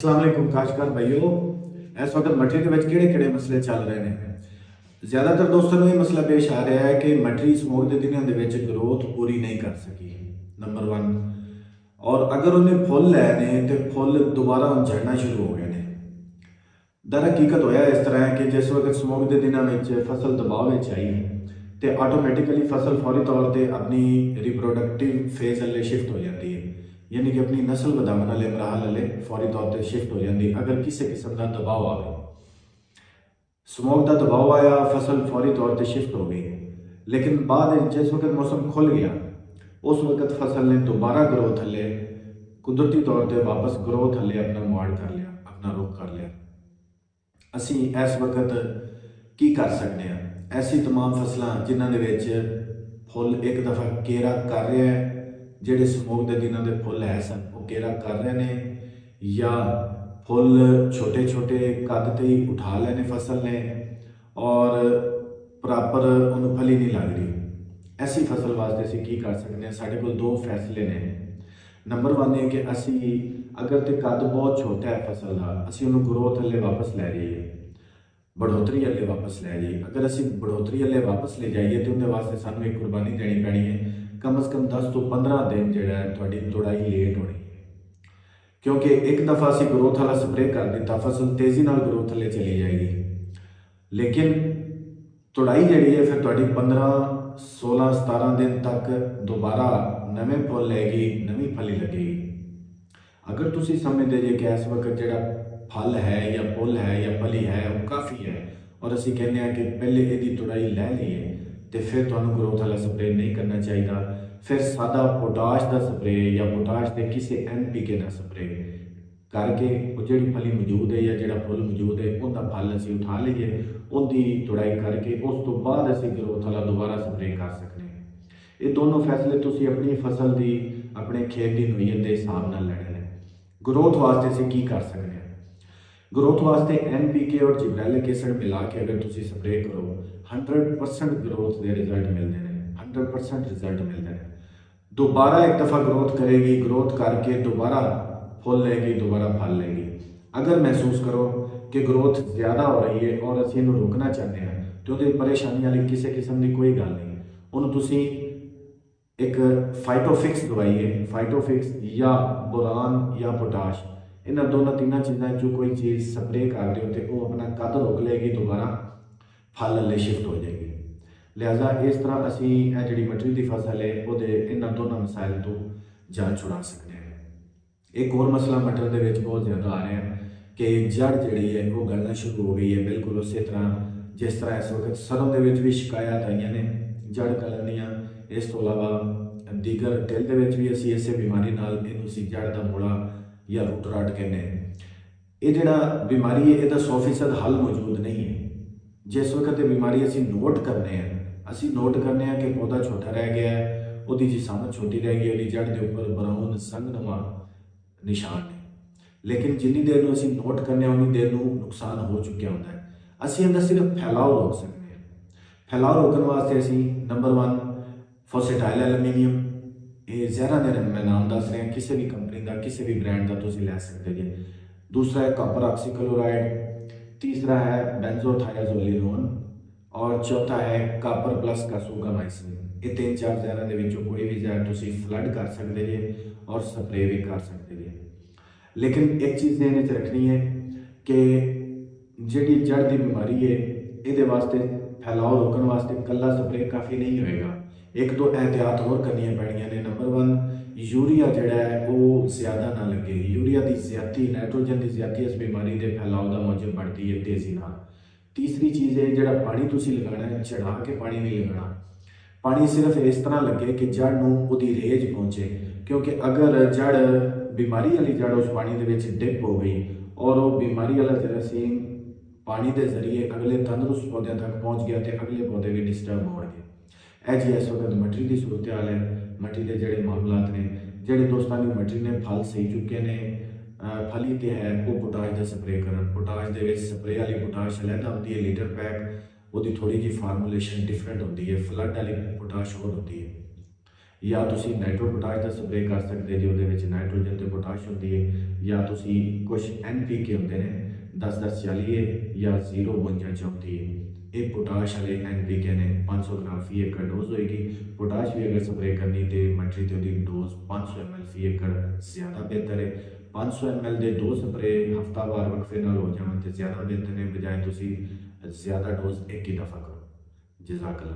अस्सलाम वालेकुम काश्तकार भाइयों। इस वक्त मटरी के किहड़े मसले चल रहे हैं। ज़्यादातर दोस्तों को ये मसला पेश आ रहा है कि मटरी स्मोक के दिनों के ग्रोथ पूरी नहीं कर सकी, नंबर 1। और अगर उन्हें फुल लै ने तो फुल दोबारा हम झड़ना शुरू हो गए हैं। दर हकीकत होया इस तरह है कि जिस वक्त स्मोक के दिनों में फसल दबाव में आई तो आटोमैटिकली फसल फौरी तौर पर अपनी रिप्रोडक्टिव फेज वाले शिफ्ट हो जाती है, यानी कि अपनी नस्ल वधावन वाले मराहल वाले फौरी तौर पर शिफ्ट हो जाती है। अगर किसी किस्म का दबाव आए, स्मोक का दबाव आया, फसल फौरी तौर पर शिफ्ट हो गई, लेकिन बाद जिस वक्त मौसम खुल गया उस वक्त फसल ने दोबारा ग्रोथ हले कुदरती तौर पर वापस ग्रोथ हले अपना मुआड़ कर लिया, अपना रुख कर लिया। असी इस वक्त की कर सकते हैं? ऐसी तमाम फसलों जिन्होंने फुल एक दफ़ा केरा कर रहा है, ਜਿਹੜੇ ਸਮੋਕ ਦੇ ਦਿਨਾਂ ਦੇ ਫੁੱਲ ਹੈ ਸਨ ਉਹ ਕੇਰਾ ਕਰ ਰਹੇ ਨੇ, ਜਾਂ ਫੁੱਲ ਛੋਟੇ ਛੋਟੇ ਕੱਦ ਤੇ ਹੀ ਉਠਾ ਲੈਣੇ ਫਸਲ ਨੇ ਔਰ ਪ੍ਰੋਪਰ ਉਹਨੂੰ ਫਲੀ ਨਹੀਂ ਲੱਗ ਰਹੀ। ਐਸੀ ਫਸਲ ਵਾਸਤੇ ਅਸੀਂ ਕੀ ਕਰ ਸਕਦੇ ਹਾਂ? ਸਾਡੇ ਕੋਲ ਦੋ ਫੈਸਲੇ ਨੇ। ਨੰਬਰ 1 ਹੈ ਕਿ ਅਸੀਂ ਅਗਰ ਤੇ ਕੱਦ ਬਹੁਤ ਛੋਟਾ ਹੈ ਫਸਲ ਦਾ, ਅਸੀਂ ਉਹਨੂੰ ਗਰੋਥ ਹਲੇ ਵਾਪਸ ਲੈ ਜਾਈਏ, बढ़ोतरी हले वापस लै जाइए। अगर असी बढ़ोतरी हले वापस ले जाइए तो उनके वास्ते सानू एक कुर्बानी देनी पैनी है, कम से कम 10 तो 15 दिन जो है थोड़ी तुड़ाई लेट होनी है, क्योंकि एक दफ़ा असी ग्रोथ वाला स्प्रे कर दिता फसल तेज़ी नाल ग्रोथ हले चली जाएगी, लेकिन तुड़ाई जी है फिर थोड़ी 15 16 17 दिन तक दोबारा नवे फुल लेगी, नवी फली लगेगी। अगर तुसी समझते जे कि इस वक्त जो फल है या फुल है या फली है वो काफ़ी है और असी कहने हैं कि पहले यदि तुड़ाई लै लीए तो फिर तुहानू ग्रोथ वाला स्प्रे नहीं करना चाहिए। फिर सादा पोटाश का स्प्रे या पोटाश के किसी NPK का स्प्रे करके वो जी फली मौजूद है या जो फुल मौजूद है उनका फल असी उठा लीए, उनकी तुड़ाई करके उस तो बाद असी ग्रोथ वाला दोबारा स्प्रे कर सकते हैं। ये दोनों फैसले तुसी अपनी फसल की अपने खेत की नोयत के हिसाब नाल लैणे ने। ग्रोथ वास्ते असी की कर सकते हैं? ग्रोथ वास्ते NPK और जिब्रेलिक एसिड मिला के अगर तुसी स्प्रे करो 100% ग्रोथ के रिजल्ट मिलते हैं, 100% रिजल्ट मिलते हैं। दोबारा एक दफ़ा ग्रोथ करेगी, ग्रोथ करके दोबारा फुल लेगी, दोबारा फल लेगी। अगर महसूस करो कि ग्रोथ ज़्यादा हो रही है और असी इन्हूं रोकना चाहते हैं तो ये परेशानी वाली किसी किस्म की कोई गल नहीं। उन्होंने तुसी एक फाइटोफिक्स दवाई है, फाइटोफिक्स या बोरान या पोटाश, इन्होंने दोनों तीनों चीज़ों जो कोई चीज़ स्प्रे कर दो तो वो अपना कद रोक लेगी, दोबारा फल हले शिफ्ट हो जाएगी। लिहाजा इस तरह असी जी मटरी की फसल है वो इन्होंने दोनों मसाइल तो जान छुड़ा सकते हैं। एक और मसला मटर के बहुत ज़्यादा आ रहा है कि जड़ जी है वो गलना शुरू हो गई है, बिल्कुल उस तरह जिस तरह इस वक्त सरों के भी शिकायत आई ने जड़ गलन दियाँ। इस तो अलावा दीगर तिल के भी असी इस बीमारी नाल इनू जड़ का मुड़ा या रूट राट कहने ये जड़ा बीमारी है यदा 100% हल मौजूद नहीं है। जिस वक्त ये बीमारी असी नोट करने हैं, असी नोट करने हैं कि पौधा छोटा रह गया है, वो जिसामत छोटी रह गई, वो जड़ के उपर ब्राउन संगनुमा निशान है, लेकिन जिनी देर में असी नोट करने उन्नी देर में नुकसान हो चुका होता है। असी इहदा सिर्फ फैलाव रोक सकते हैं। फैलाव रोकने वास्ते असी नंबर 1 फोसेटाइल एल्यूमीनियम, ये जहरा दे मैं नाम दस रहा, किसी भी कंपनी का किसी भी ब्रांड का तुम लै सकते जी। दूसरा है कॉपर ऑक्सीक्लोराइड, तीसरा है बेंजोथायाजोलिनोन और चौथा है कॉपर प्लस कार्बोमाइसिन। ये 3-4 जहरों के कोई भी जहर तुम फ्लड कर सकते जी और स्प्रे भी कर सकते जी। लेकिन एक चीज़ ध्यान च रखनी है कि जी जड़ की बीमारी है ये वास्ते फैलाव रोकने वास्ते कला स्प्रे काफ़ी नहीं होएगा। एक दो एहतियात होर करनी पैणियां ने। नंबर 1 यूरिया जड़ा है वो ज़्यादा ना लगे। यूरिया की ज्यादती, नाइट्रोजन की ज्यादती इस बीमारी के फैलाव का मौजब बढ़ती है तेज़ी ना। तीसरी चीज़ है जड़ा पानी तुसी लगाना है, चढ़ा के पानी नहीं लगाना। पानी सिर्फ इस तरह लगे कि जड़ नूं उहदी रेज पहुँचे, क्योंकि अगर जड़ बीमारी वाली जड़ उस पानी के डिप हो गई और वो बीमारी वाला जरासीम पानी के जरिए अगले तंदुरुस्त पौधों तक पहुँच गया तो अगले पौधे भी डिस्टर्ब हो गए। यह जी इस वक्त मटरी की सूरत हाल है। मटरी के जोड़े मामलात ने, जोड़े दोस्तों की मटरी ने फल सही चुके हैं, फली तो है वो पोटाश का स्प्रे कर। पोटाश के स्प्रे वाली पोटाश अलहदा होती है, लीटर पैक वो थोड़ी जी फार्मूलेशन डिफरेंट होती है, फ्लड वाली पोटाश होर होती है। ਜਾਂ ਤੁਸੀਂ ਨਾਈਟ੍ਰੋ ਪੋਟਾਸ਼ ਦਾ ਸਪਰੇਅ ਕਰ ਸਕਦੇ ਜੀ, ਉਹਦੇ ਵਿੱਚ ਨਾਈਟ੍ਰੋਜਨ ਤੇ ਪੋਟਾਸ਼ ਹੁੰਦੀ ਹੈ। ਜਾਂ ਤੁਸੀਂ ਕੁਝ NPK ਹੁੰਦੇ ਨੇ 10-10 40 ਜਾਂ 052 34, ਇਹ ਪੋਟਾਸ਼ ਵਾਲੇ NPK ਨੇ। 500 ਗ੍ਰਾਮ ਫੀ ਏਕੜ ਡੋਜ਼ ਹੋਏਗੀ। ਪੋਟਾਸ਼ ਵੀ ਅਗਰ ਸਪਰੇਅ ਕਰਨੀ ਤੇ ਮਟਰੀ ਤੇ ਉਹਦੀ ਡੋਜ਼ 500 ml ਫੀ ਏਕੜ ਜ਼ਿਆਦਾ ਬਿਹਤਰ ਹੈ। 500 ml ਦੇ 2 ਸਪਰੇਅ ਹਫਤਾਵਾਰ ਵਕਫੇ ਨਾਲ ਹੋ ਜਾਣ ਤੇ ਜ਼ਿਆਦਾ ਬਿਹਤਰ ਨੇ, ਬਜਾਏ ਤੁਸੀਂ ਜ਼ਿਆਦਾ ਡੋਜ਼ ਇੱਕ ਹੀ ਦਫਾ ਕਰੋ। ਜਜ਼ਾਕ ਅੱਲਾਹ।